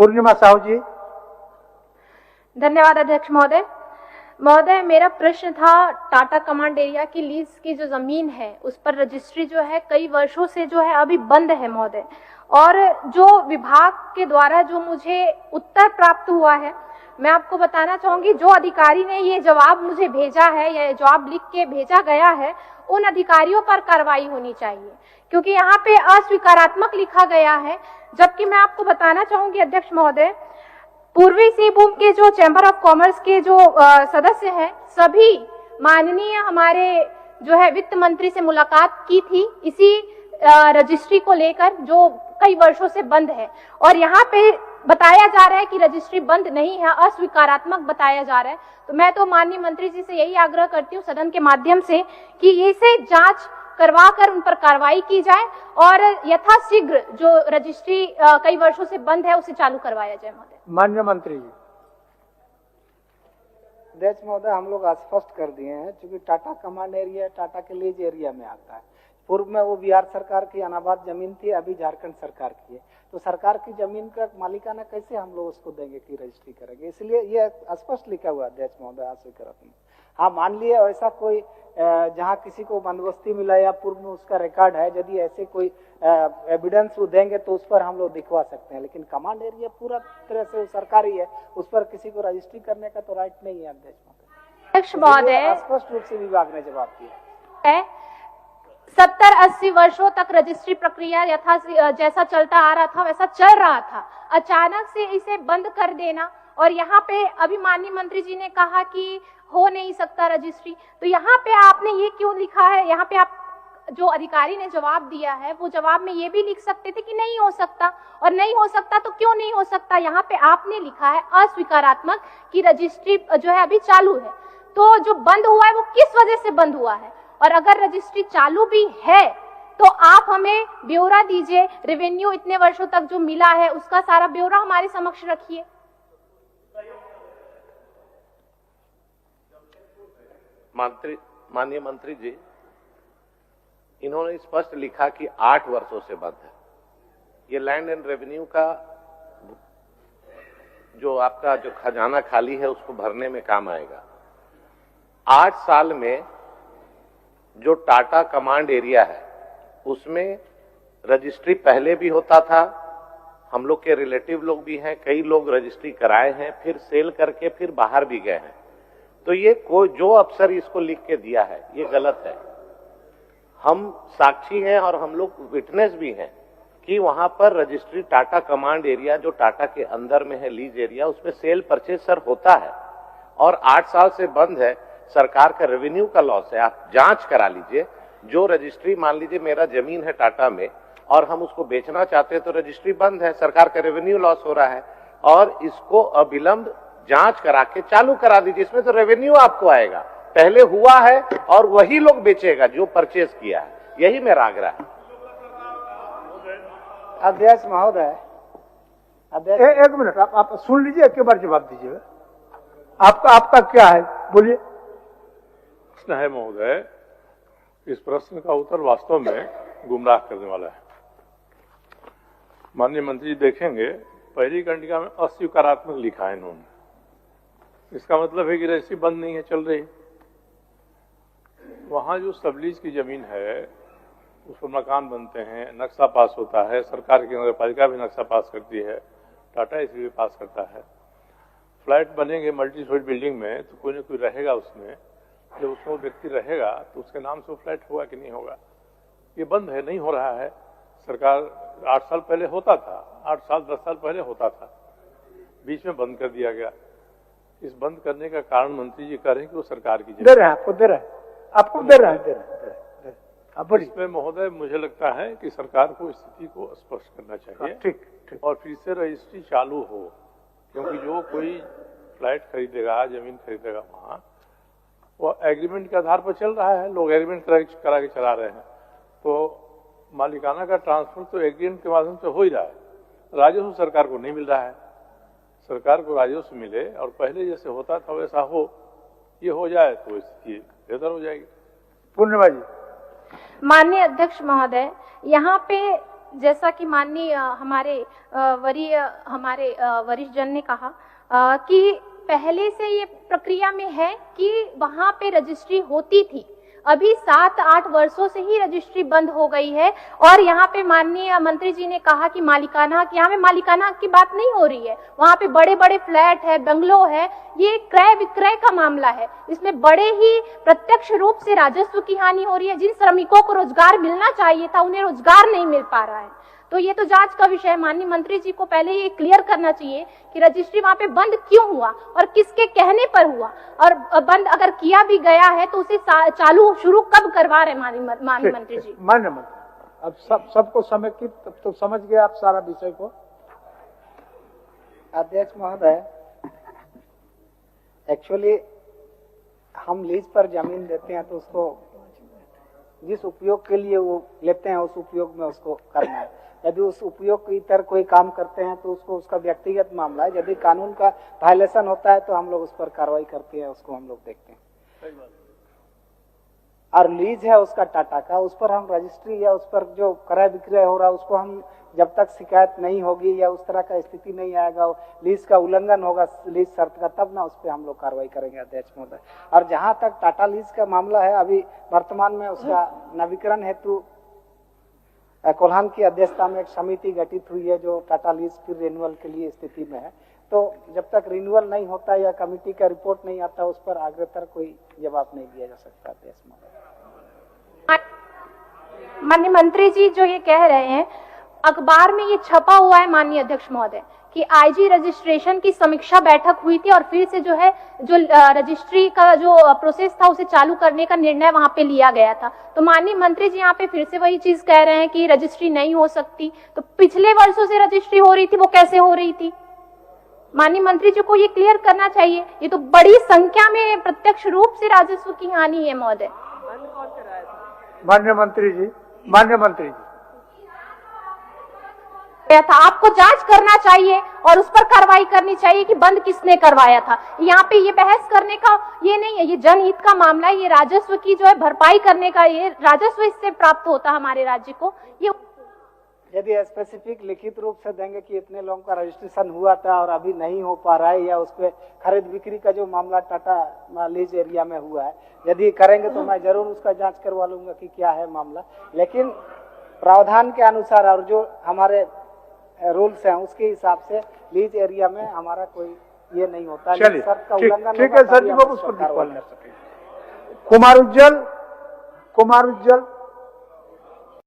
पूर्णिमा साहू जी। धन्यवाद अध्यक्ष महोदय। महोदय, मेरा प्रश्न था टाटा कमांड एरिया की लीज की जो जमीन है उस पर रजिस्ट्री जो है कई वर्षों से जो है अभी बंद है महोदय, और जो विभाग के द्वारा जो मुझे उत्तर प्राप्त हुआ है, मैं आपको बताना चाहूंगी, जो अधिकारी ने ये जवाब मुझे भेजा है या जवाब लिख के भेजा गया है, उन अधिकारियों पर कार्रवाई होनी चाहिए, क्योंकि यहाँ पे अस्वीकारात्मक लिखा गया है। जबकि मैं आपको बताना चाहूंगी अध्यक्ष महोदय, पूर्वी सिंहभूम के जो चैम्बर ऑफ कॉमर्स के जो सदस्य हैं, सभी माननीय हमारे जो है वित्त मंत्री से मुलाकात की थी इसी रजिस्ट्री को लेकर, जो कई वर्षों से बंद है, और यहाँ पे बताया जा रहा है कि रजिस्ट्री बंद नहीं है, अस्वीकारात्मक बताया जा रहा है। तो मैं तो माननीय मंत्री जी से यही आग्रह करती हूँ सदन के माध्यम से कि इसे जांच करवाकर उन पर कार्रवाई की जाए और यथाशीघ्र जो रजिस्ट्री कई वर्षों से बंद है उसे चालू करवाया जाए। महोदय, माननीय मंत्री जी। अध्यक्ष महोदय, हम लोग स्पष्ट कर दिए हैं, क्योंकि टाटा कमांड एरिया टाटा के लीज एरिया में आता है। पूर्व में वो बिहार सरकार की अनाबाद जमीन थी, अभी झारखंड सरकार की है। तो सरकार की जमीन का मालिकाना कैसे हम लोग उसको देंगे कि रजिस्ट्री करेंगे, इसलिए ये स्पष्ट लिखा हुआ अध्यक्ष महोदय अस्वीकारात्मक। हाँ, मान लिए ऐसा कोई जहाँ किसी को बंदोबस्ती मिला या पूर्व में उसका रिकॉर्ड है, यदि ऐसे कोई एविडेंस वो देंगे तो उस पर हम लोग दिखवा सकते हैं, लेकिन कमांड एरिया पूरा तरह से सरकारी है, उस पर किसी को रजिस्ट्री करने का तो राइट नहीं है अध्यक्ष महोदय। स्पष्ट रूप से विभाग ने जवाब दिया है 70-80 वर्षों तक रजिस्ट्री प्रक्रिया जैसा चलता आ रहा था वैसा चल रहा था, अचानक से इसे बंद कर देना, और यहाँ पे अभी माननीय मंत्री जी ने कहा कि हो नहीं सकता रजिस्ट्री, तो यहाँ पे आपने ये क्यों लिखा है? यहाँ पे आप जो अधिकारी ने जवाब दिया है वो जवाब में ये भी लिख सकते थे कि नहीं हो सकता, और नहीं हो सकता तो क्यों नहीं हो सकता? यहाँ पे आपने लिखा है अस्वीकारात्मक कि रजिस्ट्री जो है अभी चालू है। तो जो बंद हुआ है वो किस वजह से बंद हुआ है, और अगर रजिस्ट्री चालू भी है तो आप हमें ब्यौरा दीजिए, रेवेन्यू इतने वर्षों तक जो मिला है उसका सारा ब्यौरा हमारे समक्ष रखिए। माननीय मंत्री जी, इन्होंने स्पष्ट लिखा कि 8 वर्षों से बंद है। ये लैंड एंड रेवेन्यू का जो आपका जो खजाना खाली है उसको भरने में काम आएगा। 8 साल में जो टाटा कमांड एरिया है उसमें रजिस्ट्री पहले भी होता था, हम लोग के रिलेटिव लोग भी हैं, कई लोग रजिस्ट्री कराए हैं, फिर सेल करके फिर बाहर भी गए हैं। तो ये कोई जो अफसर इसको लिख के दिया है ये गलत है। हम साक्षी हैं और हम लोग विटनेस भी हैं कि वहां पर रजिस्ट्री टाटा कमांड एरिया जो टाटा के अंदर में है लीज एरिया, उसमें सेल परचेज सर होता है, और 8 साल से बंद है। सरकार का रेवेन्यू का लॉस है, आप जांच करा लीजिए। जो रजिस्ट्री, मान लीजिए मेरा जमीन है टाटा में और हम उसको बेचना चाहते हैं तो रजिस्ट्री बंद है, सरकार का रेवेन्यू लॉस हो रहा है, और इसको अविलंब जांच करा के चालू करा दीजिए। इसमें तो रेवेन्यू आपको आएगा, पहले हुआ है और वही लोग बेचेगा जो परचेज किया है। यही मेरा आग्रह है अध्यक्ष महोदय। एक मिनट, आप सुन लीजिए, एक के बार जवाब दीजिएगा। आपका क्या है, बोलिए। प्रश्न है महोदय, इस प्रश्न का उत्तर वास्तव में गुमराह करने वाला है। माननीय मंत्री जी देखेंगे, पहली कंडिका में अस्वीकारात्मक लिखा है इन्होंने, इसका मतलब है कि रजिस्ट्री बंद नहीं है, चल रही। वहां जो सबलीज की जमीन है उस पर मकान बनते हैं, नक्शा पास होता है, सरकार की नगरपालिका भी नक्शा पास करती है, टाटा इसलिए पास करता है। फ्लैट बनेंगे मल्टी स्टोरी बिल्डिंग में तो कोई ना कोई रहेगा उसमें, जब उसमें व्यक्ति रहेगा तो उसके नाम से वो फ्लैट होगा कि नहीं होगा। ये बंद है, नहीं हो रहा है। सरकार 8 साल पहले होता था, 8 साल 10 साल पहले होता था, बीच में बंद कर दिया गया। इस बंद करने का कारण मंत्री जी कह रहे हैं कि वो सरकार की दे रहे हैं, आपको दे रहे हैं, आपको दे रहे हैं। इसमें महोदय मुझे लगता है कि सरकार को स्थिति को स्पष्ट करना चाहिए, ठीक, और फिर से रजिस्ट्री चालू हो, क्योंकि जो कोई फ्लैट खरीदेगा, जमीन खरीदेगा, वहां वो एग्रीमेंट के आधार पर चल रहा है, लोग एग्रीमेंट करा के चला रहे हैं, तो मालिकाना का ट्रांसफर तो एग्रीमेंट के माध्यम से हो ही रहा है। राजस्व सरकार को नहीं मिल रहा है, सरकार को राजस्व मिले और पहले जैसे होता था वैसा हो, ये हो जाए तो स्थिति बेहतर हो जाएगी। पूर्णिमा जी। माननीय अध्यक्ष महोदय, यहाँ पे जैसा कि माननीय हमारे वरिष्ठ जन ने कहा कि पहले से ये प्रक्रिया में है कि वहां पे रजिस्ट्री होती थी, अभी 7-8 वर्षों से ही रजिस्ट्री बंद हो गई है। और यहाँ पे माननीय मंत्री जी ने कहा कि मालिकाना हक, यहाँ पे मालिकाना हक की बात नहीं हो रही है, वहाँ पे बड़े बड़े फ्लैट है, बंगलो है, ये क्रय विक्रय का मामला है। इसमें बड़े ही प्रत्यक्ष रूप से राजस्व की हानि हो रही है। जिन श्रमिकों को रोजगार मिलना चाहिए था उन्हें रोजगार नहीं मिल पा रहा है। तो ये तो जांच का विषय है। माननीय मंत्री जी को पहले ये क्लियर करना चाहिए कि रजिस्ट्री वहां पे बंद क्यों हुआ और किसके कहने पर हुआ, और बंद अगर किया भी गया है तो उसे चालू शुरू कब करवा रहे माननीय मंत्री जी। मान्य मंत्री, अब सबको समेकित तो समझ गए आप सारा विषय को। अध्यक्ष महोदय, एक्चुअली हम लीज पर जमीन देते हैं तो उसको जिस उपयोग के लिए वो लेते हैं उस उपयोग में उसको करना है। यदि उस उपयोग की इतर कोई काम करते हैं तो उसको उसका व्यक्तिगत मामला है। यदि कानून का वायलेशन होता है तो हम लोग उस पर कार्रवाई करते हैं, उसको हम लोग देखते हैं। और लीज है उसका टाटा का, उस पर हम रजिस्ट्री या उस पर जो क्रय विक्रय हो रहा है उसको हम जब तक शिकायत नहीं होगी या उस तरह का स्थिति नहीं आएगा, लीज का उल्लंघन होगा लीज शर्त का, तब ना उस पर हम लोग कार्रवाई करेंगे अध्यक्ष महोदय। और जहां तक टाटा लीज का मामला है, अभी वर्तमान में उसका नवीकरण हेतु कोल्हान की अध्यक्षता में एक समिति गठित हुई है जो टाटा लीज की रिन्यूअल के लिए स्थिति में है। तो जब तक रिन्यूअल नहीं होता या कमेटी का रिपोर्ट नहीं आता उस पर अग्रतर कोई जवाब नहीं दिया जा सकता अध्यक्ष महोदय। माननीय मंत्री जी जो ये कह रहे हैं, अखबार में ये छपा हुआ है माननीय अध्यक्ष महोदय कि आईजी रजिस्ट्रेशन की समीक्षा बैठक हुई थी और फिर से जो रजिस्ट्री का जो प्रोसेस था उसे चालू करने का निर्णय वहां पे लिया गया था। तो माननीय मंत्री जी यहाँ पे फिर से वही चीज कह रहे हैं कि रजिस्ट्री नहीं हो सकती। तो पिछले वर्षों से रजिस्ट्री हो रही थी, वो कैसे हो रही थी? माननीय मंत्री जी को ये क्लियर करना चाहिए। ये तो बड़ी संख्या में प्रत्यक्ष रूप से राजस्व की हानि है महोदय। माननीय मंत्री जी, माननीय मंत्री जी, था आपको जांच करना चाहिए और उस पर कार्रवाई करनी चाहिए कि बंद किसने करवाया था। यहाँ पे ये बहस करने का ये नहीं है, ये जनहित का मामला है। ये राजस्व की जो है भरपाई करने का, ये राजस्व इससे प्राप्त होता है हमारे राज्य को। ये यदि स्पेसिफिक लिखित रूप से देंगे कि इतने लोगों का रजिस्ट्रेशन हुआ था और अभी नहीं हो पा रहा है, या उस पर खरीद बिक्री का जो मामला टाटा लीज एरिया में हुआ है, यदि करेंगे तो मैं जरूर उसका जांच करवा लूंगा कि क्या है मामला। लेकिन प्रावधान के अनुसार और जो हमारे रूल्स हैं उसके हिसाब से लीज एरिया में हमारा कोई ये नहीं होता। चलिए ठीक है सर जी, वो उसको कार्रवाई कर सकें। कुमार उज्जवल